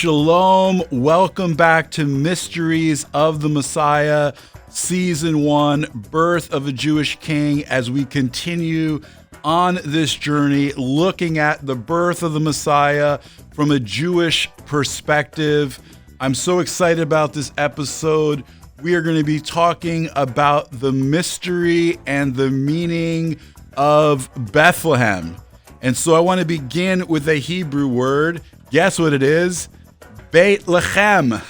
Shalom. Welcome back to Mysteries of the Messiah, Season 1, Birth of a Jewish King, as we continue on this journey looking at the birth of the Messiah from a Jewish perspective. I'm so excited about this episode. We are going to be talking about the mystery and the meaning of Bethlehem. And so I want to begin with a Hebrew word. Guess what it is? Bethlehem.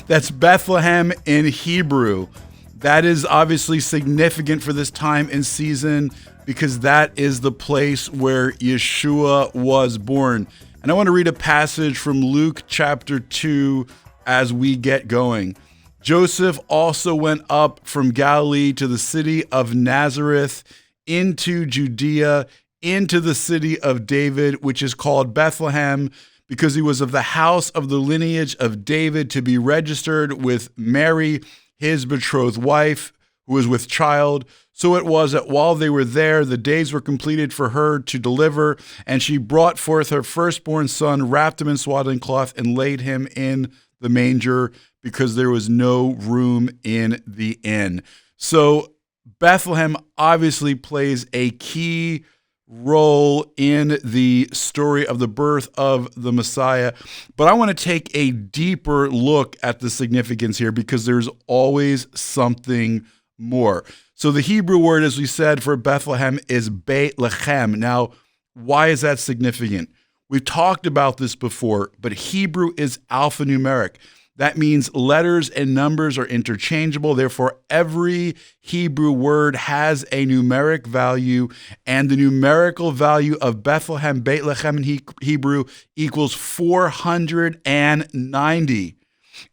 That's Bethlehem in Hebrew. That is obviously significant for this time and season because that is the place where Yeshua was born. And I want to read a passage from Luke chapter 2 as we get going. Joseph also went up from Galilee to the city of Nazareth into Judea, into the city of David, which is called Bethlehem, because he was of the house of the lineage of David, to be registered with Mary, his betrothed wife, who was with child. So it was that while they were there, the days were completed for her to deliver, and she brought forth her firstborn son, wrapped him in swaddling cloth, and laid him in the manger, because there was no room in the inn. So Bethlehem obviously plays a key role in the story of the birth of the Messiah. But I want to take a deeper look at the significance here because there's always something more. So the Hebrew word, as we said, for Bethlehem is Bethlehem. Now, why is that significant? We've talked about this before, but Hebrew is alphanumeric. That means letters and numbers are interchangeable. Therefore, every Hebrew word has a numeric value, and the numerical value of Bethlehem in Hebrew equals 490.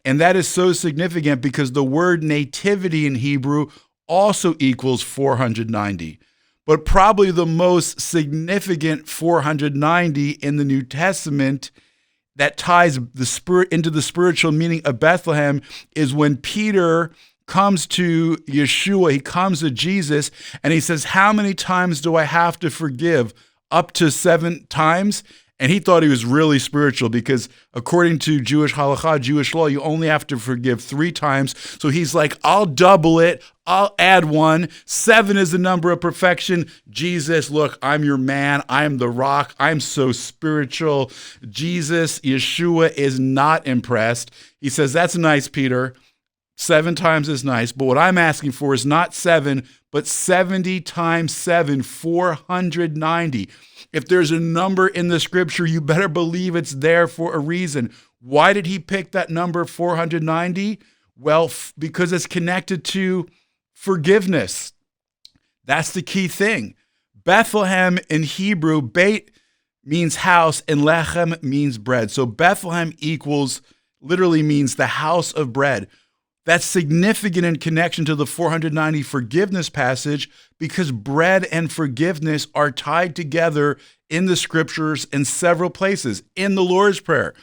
And that is so significant because the word nativity in Hebrew also equals 490. But probably the most significant 490 in the New Testament that ties the spirit into the spiritual meaning of Bethlehem is when Peter comes to Yeshua, he comes to Jesus, and he says, how many times do I have to forgive? Up to 7 times? And he thought he was really spiritual because according to Jewish halakha, Jewish law, you only have to forgive 3 times. So he's like, I'll double it. I'll add 1. 7 is the number of perfection. Jesus, look, I'm your man. I'm the rock. I'm so spiritual. Jesus, Yeshua is not impressed. He says, that's nice, Peter. 7 times is nice. But what I'm asking for is not 7, but 70 times 7, 490. If there's a number in the scripture, you better believe it's there for a reason. Why did he pick that number 490? Well, because it's connected to forgiveness. That's the key thing. Bethlehem in Hebrew, Beit means house and Lechem means bread. So Bethlehem literally means the house of bread. That's significant in connection to the 490 forgiveness passage because bread and forgiveness are tied together in the scriptures in several places. In the Lord's Prayer,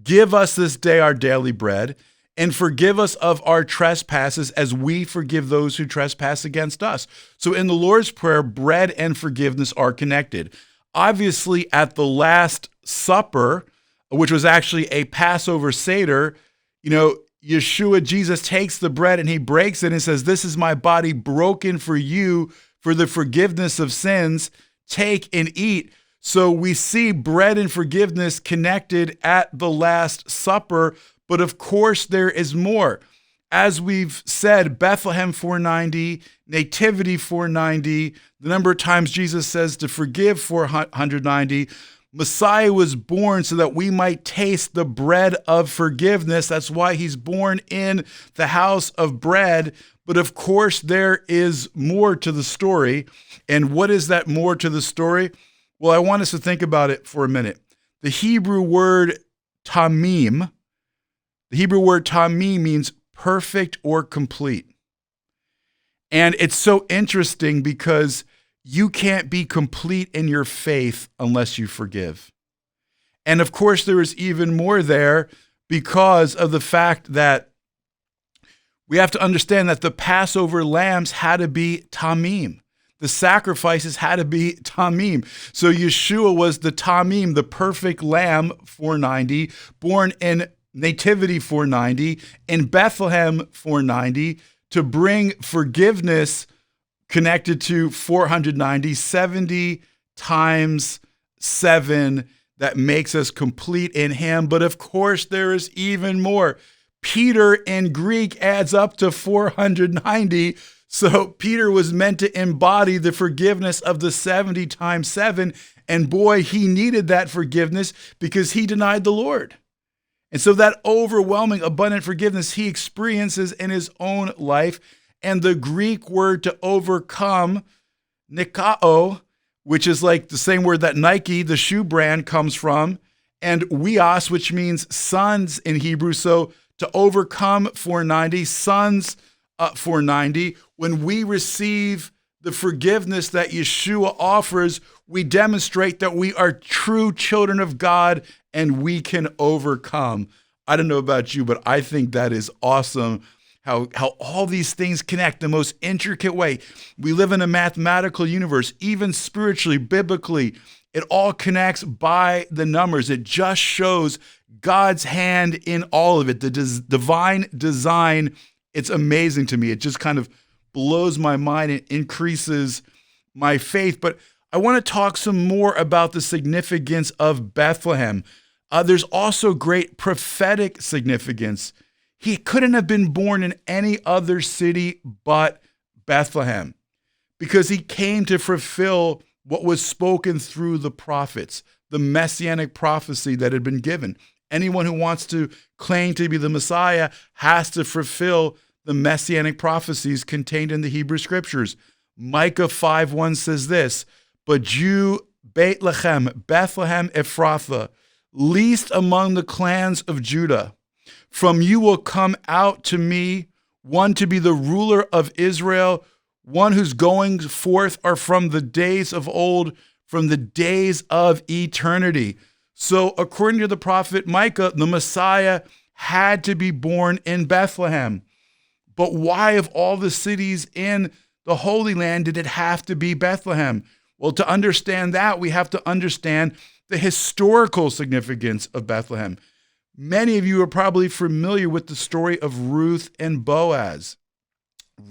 give us this day our daily bread and forgive us of our trespasses as we forgive those who trespass against us. So in the Lord's Prayer, bread and forgiveness are connected. Obviously, at the Last Supper, which was actually a Passover Seder, Yeshua, Jesus takes the bread and he breaks it and says, this is my body broken for you for the forgiveness of sins. Take and eat. So we see bread and forgiveness connected at the Last Supper, but of course there is more. As we've said, Bethlehem 490, Nativity 490, the number of times Jesus says to forgive 490, Messiah was born so that we might taste the bread of forgiveness. That's why he's born in the house of bread. But of course, there is more to the story. And what is that more to the story? Well, I want us to think about it for a minute. The Hebrew word tamim means perfect or complete. And it's so interesting because you can't be complete in your faith unless you forgive. And of course, there is even more there because of the fact that we have to understand that the Passover lambs had to be tamim. the sacrifices had to be tamim. So Yeshua was the tamim, the perfect lamb, 490, born in Nativity 490, in Bethlehem 490, to bring forgiveness connected to 490, 70 times 7, that makes us complete in him. But of course, there is even more. Peter in Greek adds up to 490. So Peter was meant to embody the forgiveness of the 70 times 7. And boy, he needed that forgiveness because he denied the Lord. And so that overwhelming, abundant forgiveness he experiences in his own life. And the Greek word to overcome, nikao, which is like the same word that Nike, the shoe brand, comes from, and weos, which means sons in Hebrew. So to overcome 490, sons 490. When we receive the forgiveness that Yeshua offers, we demonstrate that we are true children of God and we can overcome. I don't know about you, but I think that is awesome. How all these things connect the most intricate way. We live in a mathematical universe, even spiritually, biblically. It all connects by the numbers. It just shows God's hand in all of it, the divine design. It's amazing to me. It just kind of blows my mind and increases my faith. But I want to talk some more about the significance of Bethlehem. There's also great prophetic significance. He couldn't have been born in any other city but Bethlehem because he came to fulfill what was spoken through the prophets, the messianic prophecy that had been given. Anyone who wants to claim to be the Messiah has to fulfill the messianic prophecies contained in the Hebrew scriptures. Micah 5:1 says this, "But you, Bethlehem Ephrathah, least among the clans of Judah, from you will come out to me one to be the ruler of Israel, one whose goings forth are from the days of old, from the days of eternity." So according to the prophet Micah, the Messiah had to be born in Bethlehem. But why, of all the cities in the Holy Land, did it have to be Bethlehem? Well, to understand that, we have to understand the historical significance of Bethlehem. Many of you are probably familiar with the story of Ruth and Boaz.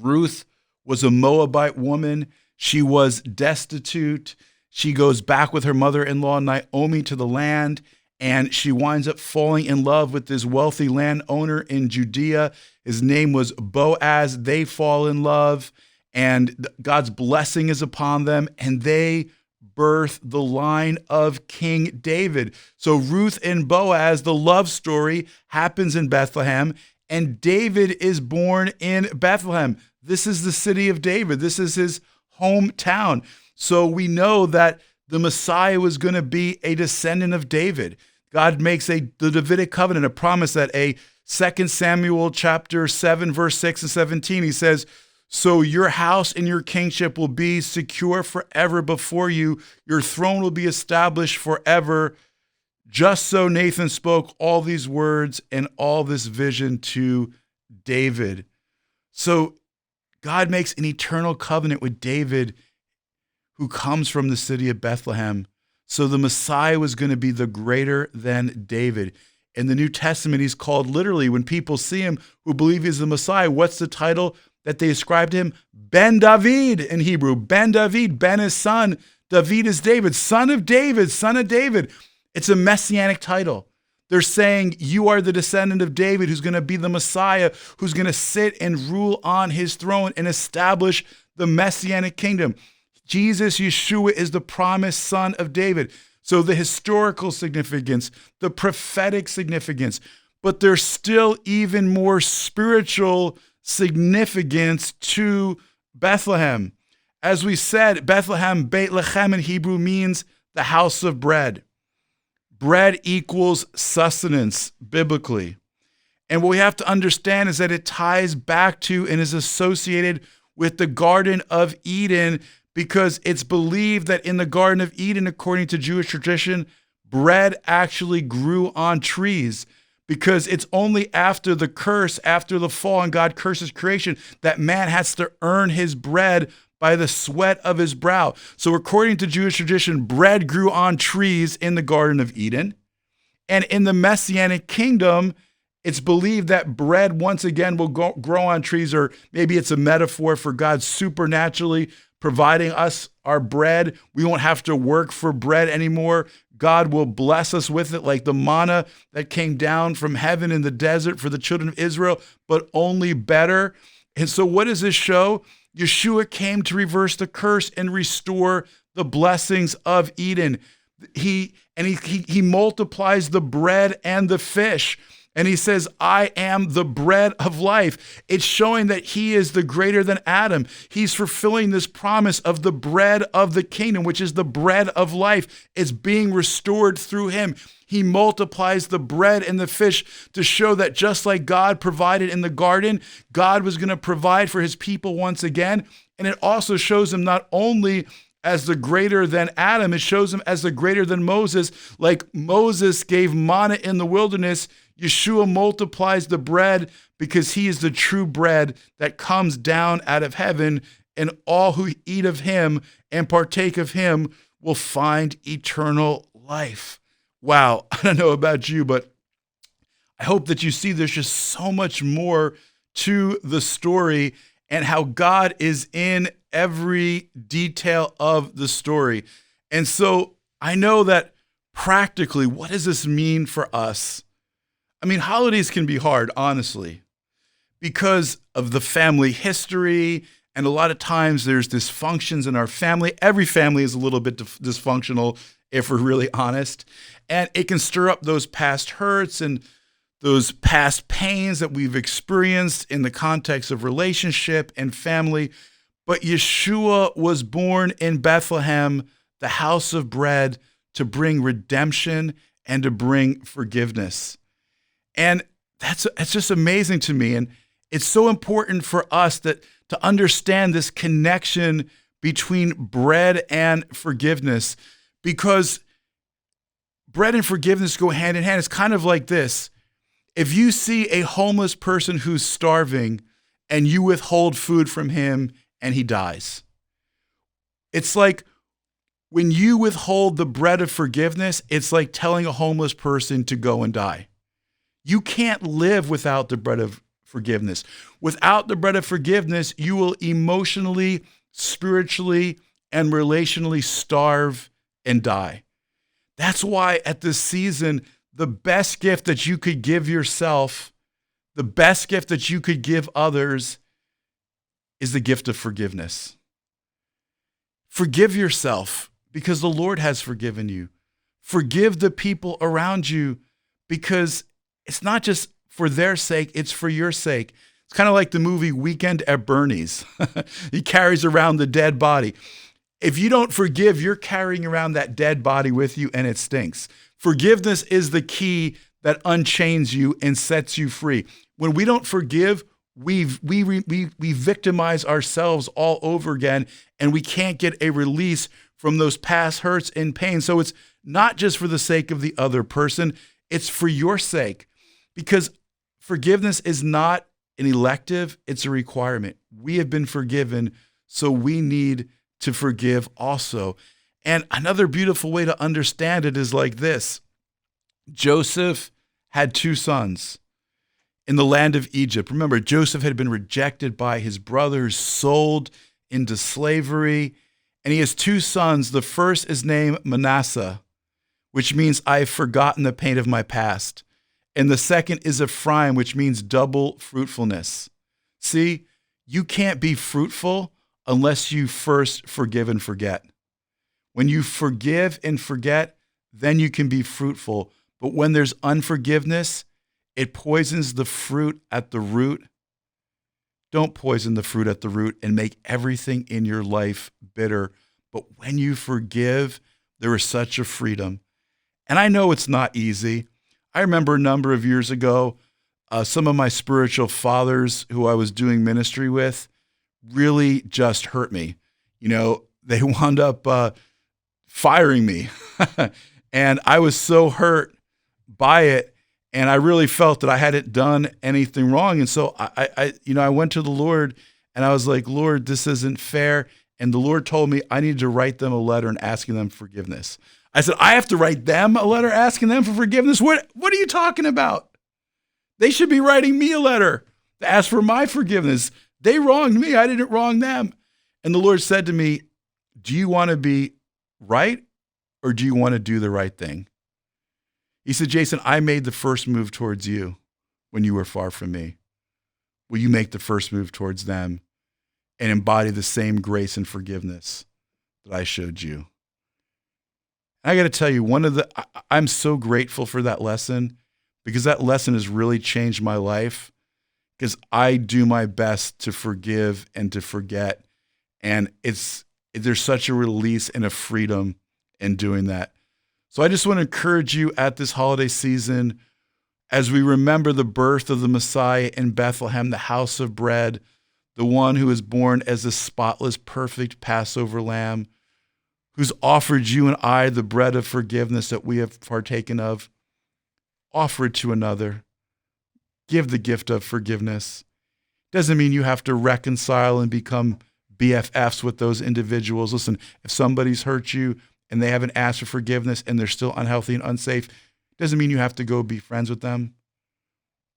Ruth was a Moabite woman. She was destitute. She goes back with her mother-in-law, Naomi, to the land, and she winds up falling in love with this wealthy landowner in Judea. His name was Boaz. They fall in love, and God's blessing is upon them, and they birth the line of King David. So Ruth and Boaz, the love story, happens in Bethlehem, and David is born in Bethlehem. This is the city of David. This is his hometown. So we know that the Messiah was going to be a descendant of David. God makes the Davidic Covenant a promise that 2 Samuel chapter 7, verse 6 and 17, he says, "So your house and your kingship will be secure forever before you. Your throne will be established forever." Just so Nathan spoke all these words and all this vision to David. So God makes an eternal covenant with David, who comes from the city of Bethlehem. So the Messiah was going to be the greater than David. In the New Testament, he's called literally, when people see him who believe he's the Messiah, what's the title that they ascribe to him? Ben David in Hebrew. Ben David. Ben is son. David is David. Son of David. Son of David. It's a messianic title. They're saying you are the descendant of David who's going to be the Messiah, who's going to sit and rule on his throne and establish the messianic kingdom. Jesus, Yeshua, is the promised son of David. So the historical significance, the prophetic significance, but there's still even more spiritual significance to Bethlehem. As we said, Bethlehem, Beit Lechem in Hebrew means the house of bread. Bread equals sustenance biblically. And what we have to understand is that it ties back to and is associated with the Garden of Eden, because it's believed that in the Garden of Eden, according to Jewish tradition, bread actually grew on trees, because it's only after the curse, after the fall, and God curses creation, that man has to earn his bread by the sweat of his brow. So according to Jewish tradition, bread grew on trees in the Garden of Eden. And in the messianic kingdom, it's believed that bread once again will grow on trees, or maybe it's a metaphor for God supernaturally providing us our bread. We won't have to work for bread anymore. God will bless us with it, like the manna that came down from heaven in the desert for the children of Israel, but only better. And so what does this show? Yeshua came to reverse the curse and restore the blessings of Eden. He multiplies the bread and the fish. And he says, I am the bread of life. It's showing that he is the greater than Adam. He's fulfilling this promise of the bread of the kingdom, which is the bread of life. It's being restored through him. He multiplies the bread and the fish to show that just like God provided in the garden, God was going to provide for his people once again. And it also shows him not only as the greater than Adam, it shows him as the greater than Moses. Like Moses gave manna in the wilderness, Yeshua multiplies the bread because he is the true bread that comes down out of heaven, and all who eat of him and partake of him will find eternal life. Wow, I don't know about you, but I hope that you see there's just so much more to the story and how God is in every detail of the story. And so I know that practically, what does this mean for us? I mean, holidays can be hard, honestly, because of the family history, and a lot of times there's dysfunctions in our family. Every family is a little bit dysfunctional, if we're really honest, and it can stir up those past hurts and those past pains that we've experienced in the context of relationship and family. But Yeshua was born in Bethlehem, the house of bread, to bring redemption and to bring forgiveness. And it's just amazing to me. And it's so important for us to understand this connection between bread and forgiveness, because bread and forgiveness go hand in hand. It's kind of like this. If you see a homeless person who's starving and you withhold food from him and he dies, it's like when you withhold the bread of forgiveness, it's like telling a homeless person to go and die. You can't live without the bread of forgiveness. Without the bread of forgiveness, you will emotionally, spiritually, and relationally starve and die. That's why at this season, the best gift that you could give yourself, the best gift that you could give others, is the gift of forgiveness. Forgive yourself because the Lord has forgiven you. Forgive the people around you because it's not just for their sake, it's for your sake. It's kind of like the movie Weekend at Bernie's. He carries around the dead body. If you don't forgive, you're carrying around that dead body with you, and it stinks. Forgiveness is the key that unchains you and sets you free. When we don't forgive, we victimize ourselves all over again, and we can't get a release from those past hurts and pains. So it's not just for the sake of the other person, it's for your sake. Because forgiveness is not an elective, it's a requirement. We have been forgiven, so we need to forgive also. And another beautiful way to understand it is like this. Joseph had two sons in the land of Egypt. Remember, Joseph had been rejected by his brothers, sold into slavery, and he has two sons. The first is named Manasseh, which means I've forgotten the pain of my past. And the second is Ephraim, which means double fruitfulness. See, you can't be fruitful unless you first forgive and forget. When you forgive and forget, then you can be fruitful. But when there's unforgiveness, it poisons the fruit at the root. Don't poison the fruit at the root and make everything in your life bitter. But when you forgive, there is such a freedom. And I know it's not easy. I remember a number of years ago, some of my spiritual fathers who I was doing ministry with really just hurt me. You know, they wound up firing me. And I was so hurt by it. And I really felt that I hadn't done anything wrong. And so I went to the Lord and I was like, Lord, this isn't fair. And the Lord told me I needed to write them a letter and asking them forgiveness. I said, I have to write them a letter asking them for forgiveness? What are you talking about? They should be writing me a letter to ask for my forgiveness. They wronged me. I didn't wrong them. And the Lord said to me, do you want to be right or do you want to do the right thing? He said, Jason, I made the first move towards you when you were far from me. Will you make the first move towards them and embody the same grace and forgiveness that I showed you? I got to tell you, I'm so grateful for that lesson, because that lesson has really changed my life, because I do my best to forgive and to forget. And there's such a release and a freedom in doing that. So I just want to encourage you at this holiday season, as we remember the birth of the Messiah in Bethlehem, the house of bread, the one who is born as the spotless, perfect Passover lamb, who's offered you and I the bread of forgiveness that we have partaken of. Offer it to another. Give the gift of forgiveness. Doesn't mean you have to reconcile and become BFFs with those individuals. Listen, if somebody's hurt you and they haven't asked for forgiveness and they're still unhealthy and unsafe, doesn't mean you have to go be friends with them.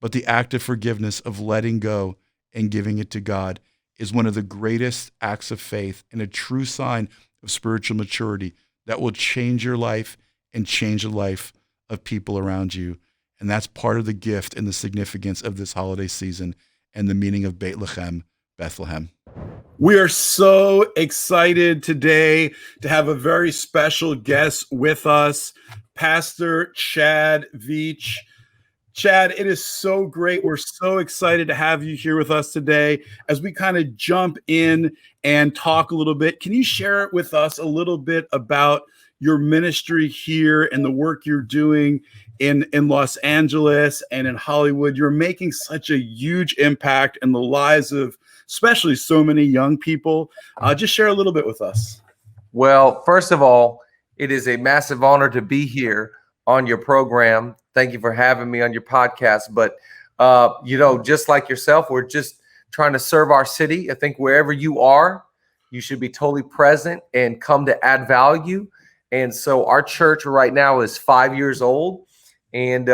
But the act of forgiveness, of letting go and giving it to God, is one of the greatest acts of faith and a true sign of spiritual maturity that will change your life and change the life of people around you. And that's part of the gift and the significance of this holiday season and the meaning of Bethlehem. We are so excited today to have a very special guest with us, Pastor Chad Veach. Chad, it is so great. We're so excited to have you here with us today. As we kind of jump in and talk a little bit, can you share with us a little bit about your ministry here and the work you're doing in Los Angeles and in Hollywood? You're making such a huge impact in the lives of especially so many young people. Just share a little bit with us. Well, first of all, it is a massive honor to be here on your program. Thank you for having me on your podcast. But, just like yourself, we're just trying to serve our city. I think wherever you are, you should be totally present and come to add value. And so our church right now is 5 years old. And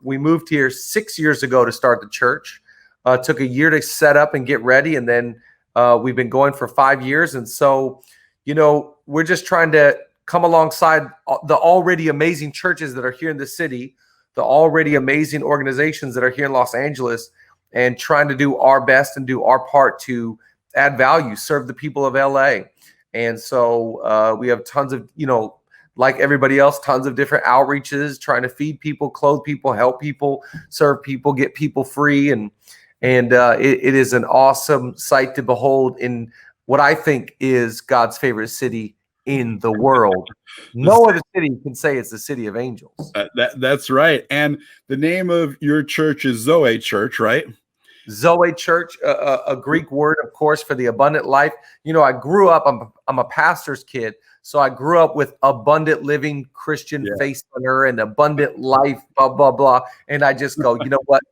we moved here 6 years ago to start the church. Took a year to set up and get ready. And then we've been going for 5 years. And so, we're just trying to come alongside the already amazing churches that are here in the city, the already amazing organizations that are here in Los Angeles, and trying to do our best and do our part to add value, serve the people of LA. And so we have tons of, like everybody else, tons of different outreaches, trying to feed people, clothe people, help people, serve people, get people free. And it is an awesome sight to behold in what I think is God's favorite city in the world. No other city can say it's the city of angels. That's right. And the name of your church is ZOE Church, right? ZOE Church, a Greek word, of course, for the abundant life. I grew up, I'm a pastor's kid, so I grew up with abundant living, Christian faith center and abundant life, blah, blah, blah. And I just go, you know what?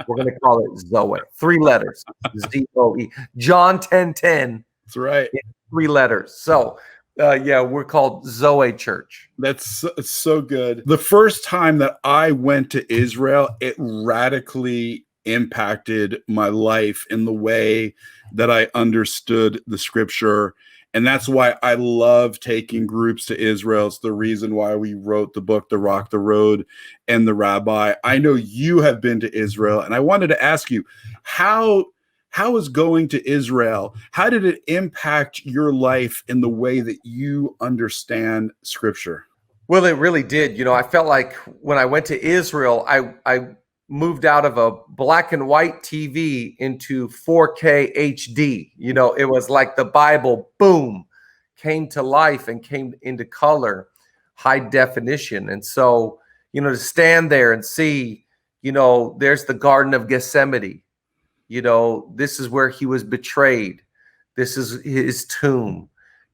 We're going to call it ZOE. 3 letters, ZOE. John 10:10. That's right. 3 letters. So, we're called ZOE Church. That's so good. The first time that I went to Israel, it radically impacted my life in the way that I understood the scripture. And that's why I love taking groups to Israel. It's the reason why we wrote the book, The Rock, the Road, and the Rabbi. I know you have been to Israel, and I wanted to ask you, how is going to Israel, how did it impact your life in the way that you understand scripture? Well, it really did. I felt like when I went to Israel, I moved out of a black and white TV into 4K HD. It was like the Bible, boom, came to life and came into color, high definition. And so, to stand there and see, there's the Garden of Gethsemane. This is where he was betrayed. This is his tomb.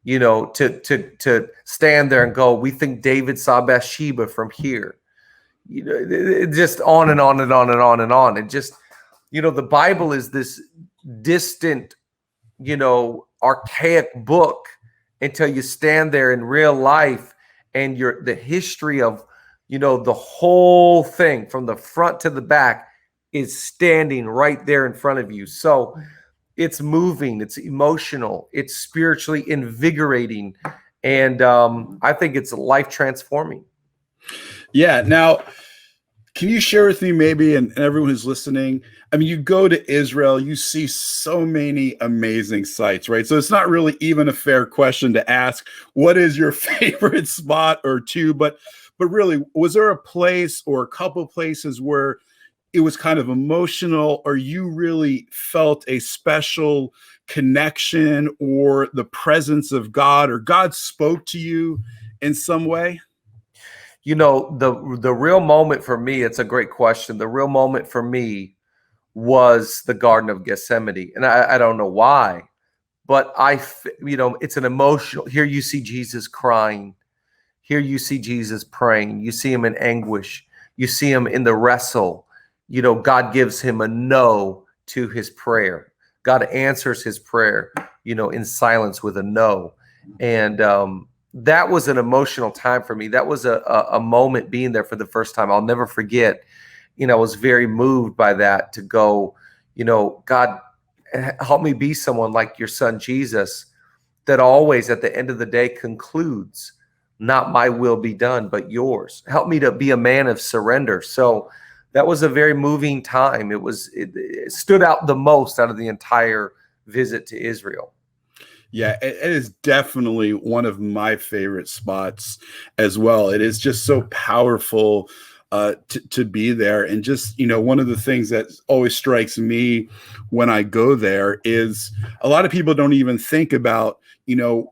To stand there and go, we think David saw Bathsheba from here. Just on and on and on and on and on. And just, the Bible is this distant archaic book until you stand there in real life and the history of, the whole thing from the front to the back is standing right there in front of you. So it's moving, it's emotional, it's spiritually invigorating. And I think it's life transforming. Yeah. Now, can you share with me maybe, and everyone who's listening, I mean, you go to Israel, you see so many amazing sights, right? So it's not really even a fair question to ask, what is your favorite spot or two? But really, was there a place or a couple places where it was kind of emotional, or you really felt a special connection or the presence of God, or God spoke to you in some way? The real moment for me, it's a great question. The real moment for me was the Garden of Gethsemane. And I don't know why, but it's an emotional, here you see Jesus crying. Here you see Jesus praying. You see him in anguish. You see him in the wrestle. God gives him a no to his prayer. God answers his prayer, in silence with a no. And that was an emotional time for me. That was a moment being there for the first time. I'll never forget. I was very moved by that, to go, God, help me be someone like your son Jesus, that always at the end of the day concludes, not my will be done, but yours. Help me to be a man of surrender. So that was a very moving time. It stood out the most out of the entire visit to Israel. Yeah, it is definitely one of my favorite spots as well. It is just so powerful to be there. And just, one of the things that always strikes me when I go there is a lot of people don't even think about,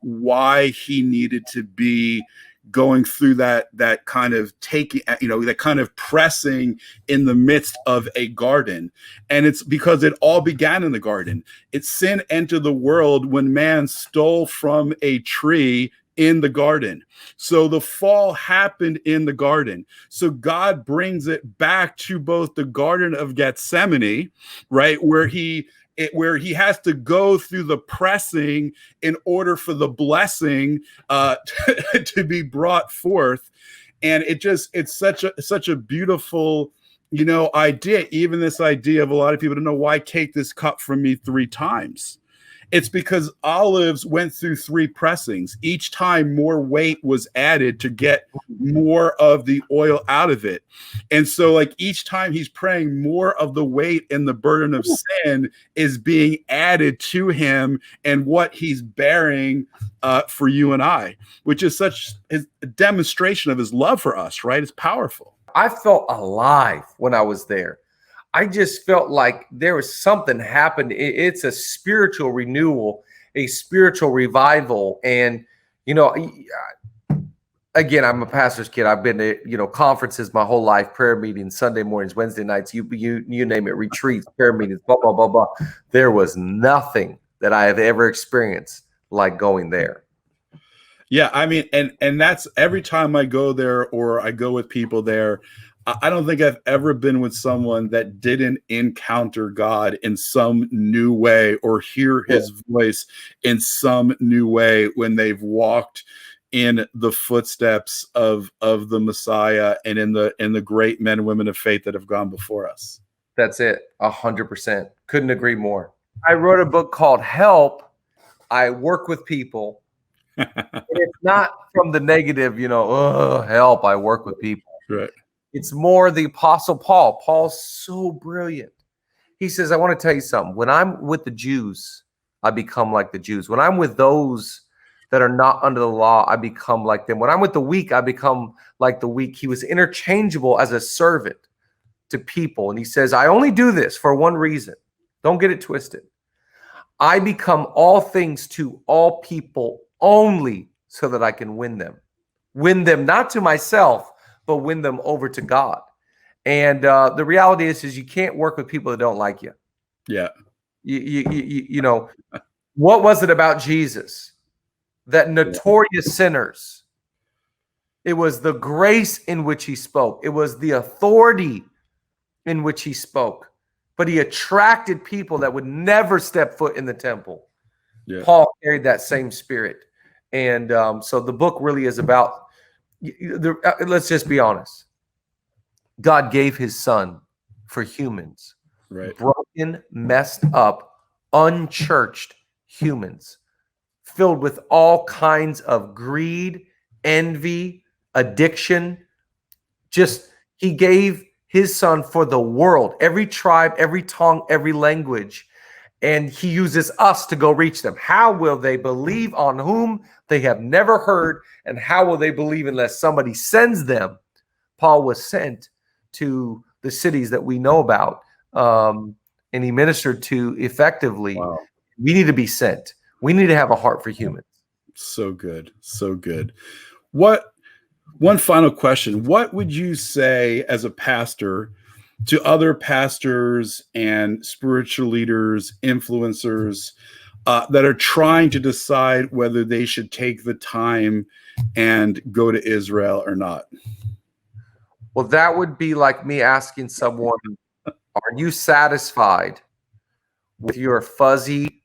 why he needed to be going through that kind of taking, that kind of pressing in the midst of a garden. And it's because it all began in the garden. Sin entered the world when man stole from a tree in the garden. So the fall happened in the garden. So God brings it back to both the Garden of Gethsemane, right, where he has to go through the pressing in order for the blessing to be brought forth. And it's such a beautiful, idea. Even this idea of a lot of people don't know, why take this cup from me 3 times. It's because olives went through 3 pressings. Each time more weight was added to get more of the oil out of it. And so like each time he's praying, more of the weight and the burden of sin is being added to him and what he's bearing for you and I, which is such a demonstration of his love for us, right? It's powerful. I felt alive when I was there. I just felt like there was something happened. It's a spiritual renewal, a spiritual revival. And, again, I'm a pastor's kid. I've been to, conferences my whole life, prayer meetings, Sunday mornings, Wednesday nights, you name it, retreats, prayer meetings, blah, blah, blah, blah. There was nothing that I have ever experienced like going there. Yeah, I mean, and that's every time I go there or I go with people there, I don't think I've ever been with someone that didn't encounter God in some new way or hear his voice in some new way when they've walked in the footsteps of the Messiah and in the great men and women of faith that have gone before us. That's it. 100%. Couldn't agree more. I wrote a book called Help. I work with people. And it's not from the negative, help, I work with people. Right. It's more the Apostle Paul. Paul's so brilliant. He says, I want to tell you something. When I'm with the Jews, I become like the Jews. When I'm with those that are not under the law, I become like them. When I'm with the weak, I become like the weak. He was interchangeable as a servant to people. And he says, I only do this for one reason. Don't get it twisted. I become all things to all people only so that I can win them. Win them not to myself, but win them over to God. And the reality is you can't work with people that don't like you. Yeah. You know, what was it about Jesus that notorious sinners? It was the grace in which he spoke. It was the authority in which he spoke. But he attracted people that would never step foot in the temple. Yeah. Paul carried that same spirit. And so the book really is about, let's just be honest. God gave his son for humans, Right. broken, messed up, unchurched humans, filled with all kinds of greed, envy, addiction. Just, he gave his son for the world, every tribe, every tongue, every language. And he uses us to go reach them. How will they believe on whom they have never heard? And how will they believe unless somebody sends them? Paul was sent to the cities that we know about, and he ministered to effectively. Wow. We need to be sent. We need to have a heart for humans. So good. So good. One final question. What would you say as a pastor to other pastors and spiritual leaders, influencers that are trying to decide whether they should take the time and go to Israel or not? Well, that would be like me asking someone, are you satisfied with your fuzzy,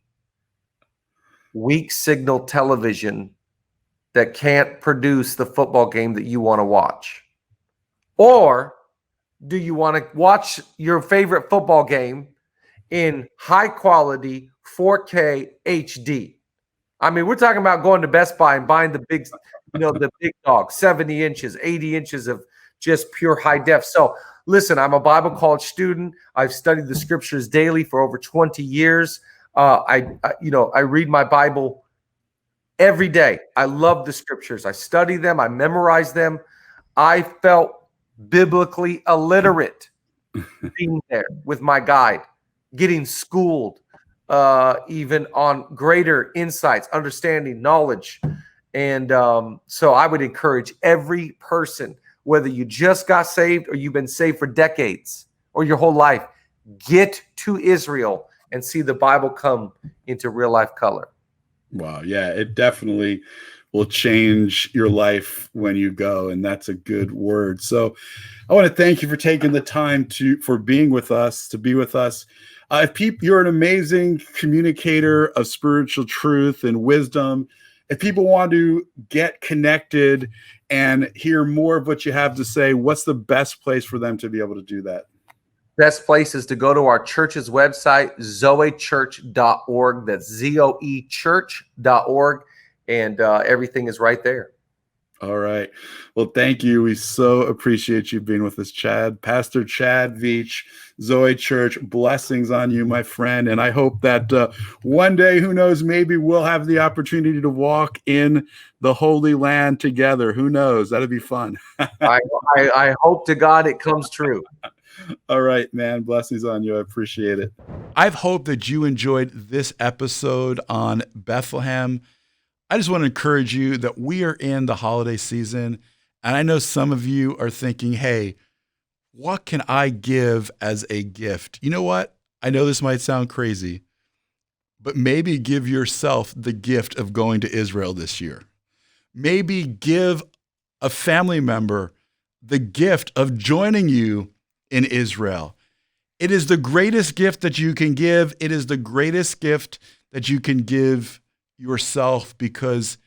weak signal television that can't produce the football game that you want to watch? Or do you want to watch your favorite football game in high quality 4K HD? I mean, we're talking about going to Best Buy and buying the big, the big dog, 70 inches, 80 inches of just pure high def. So listen, I'm a Bible college student. I've studied the scriptures daily for over 20 years. I read my Bible every day. I love the scriptures. I study them. I memorize them. I felt biblically illiterate being there with my guide, getting schooled, even on greater insights, understanding, knowledge. And so I would encourage every person, whether you just got saved or you've been saved for decades or your whole life, get to Israel and see the Bible come into real life color. Wow. Yeah, it definitely will change your life when you go. And that's a good word. So I want to thank you for taking the time for being with us, to be with us. You're an amazing communicator of spiritual truth and wisdom. If people want to get connected and hear more of what you have to say, what's the best place for them to be able to do that? Best place is to go to our church's website, ZOEChurch.org. That's ZOE Church.org. And everything is right there. All right. Well, thank you. We so appreciate you being with us, Chad. Pastor Chad Veach, ZOE Church, blessings on you, my friend. And I hope that one day, who knows, maybe we'll have the opportunity to walk in the Holy Land together. Who knows? That'd be fun. I hope to God it comes true. All right, man. Blessings on you. I appreciate it. I've hoped that you enjoyed this episode on Bethlehem. I just want to encourage you that we are in the holiday season, and I know some of you are thinking, hey, what can I give as a gift? You know what? I know this might sound crazy, but maybe give yourself the gift of going to Israel this year. Maybe give a family member the gift of joining you in Israel. It is the greatest gift that you can give. It is the greatest gift that you can give yourself because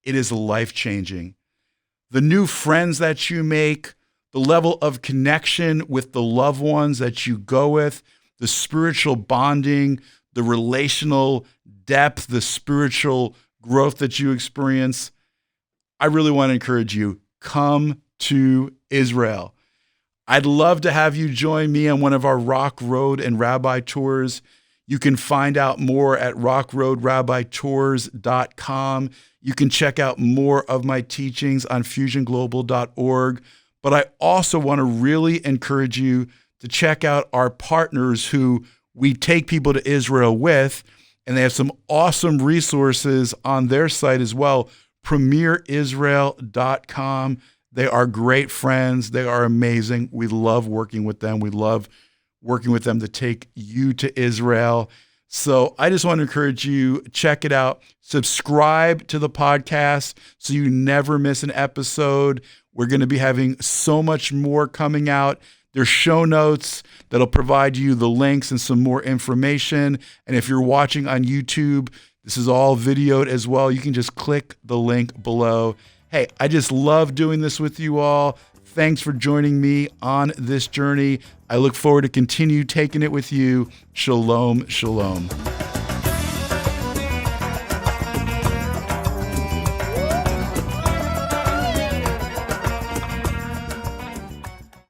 it is life-changing. The new friends that you make, the level of connection with the loved ones that you go with, the spiritual bonding, the relational depth, the spiritual growth that you experience. I really want to encourage you, come to Israel. I'd love to have you join me on one of our Rock Road and Rabbi tours. You can find out more at rockroadrabbitours.com. You can check out more of my teachings on fusionglobal.org. But I also want to really encourage you to check out our partners who we take people to Israel with, and they have some awesome resources on their site as well, premierisrael.com. They are great friends. They are amazing. We love working with them. We love working with them to take you to Israel. So I just want to encourage you, check it out. Subscribe to the podcast so you never miss an episode. We're going to be having so much more coming out. There's show notes that'll provide you the links and some more information. And if you're watching on YouTube, This is all videoed as well. You can just click the link below. Hey, I just love doing this with you all. Thanks for joining me on this journey. I look forward to continue taking it with you. Shalom, shalom.